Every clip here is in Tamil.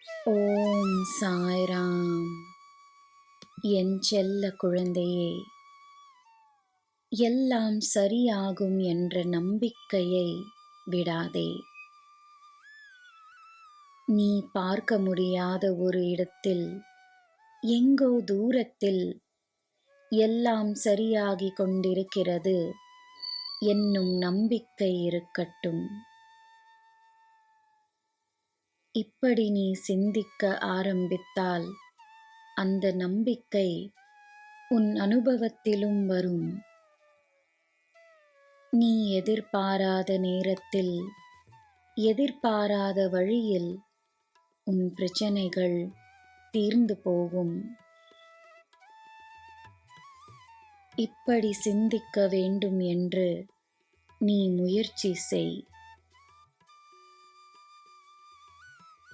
ஓம் சாய்ராம். என் செல்ல குழந்தையே, எல்லாம் சரியாகும் என்ற நம்பிக்கையை விடாதே. நீ பார்க்க முடியாத ஒரு இடத்தில், எங்கோ தூரத்தில் எல்லாம் சரியாகிக் கொண்டிருக்கிறது என்னும் நம்பிக்கை இருக்கட்டும். இப்படி நீ சிந்திக்க ஆரம்பித்தால் அந்த நம்பிக்கை உன் அனுபவத்திலும் வரும். நீ எதிர்பாராத நேரத்தில், எதிர்பாராத வழியில் உன் பிரச்சனைகள் தீர்ந்து போகும். இப்படி சிந்திக்க வேண்டும் என்று நீ முயற்சி செய்.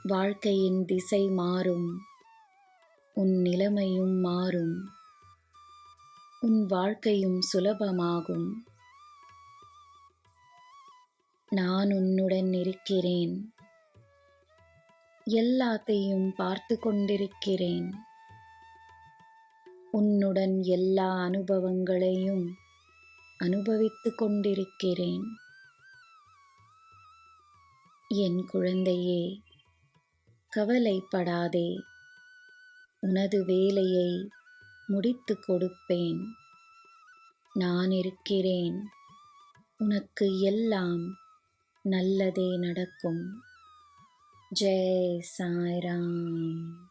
வாழ்க்கையின் திசை மாறும், உன் நிலைமையும் மாறும், உன் வாழ்க்கையும் சுலபமாகும். நான் உன்னுடன் இருக்கிறேன், எல்லாத்தையும் பார்த்து கொண்டிருக்கிறேன். உன்னுடன் எல்லா அனுபவங்களையும் அனுபவித்துக் கொண்டிருக்கிறேன். என் குழந்தையே, கவலைப்படாதே. உனது வேலையை முடித்துக் கொடுப்பேன். நான் இருக்கிறேன். உனக்கு எல்லாம் நல்லதே நடக்கும். ஜெய் சாய்ராம்.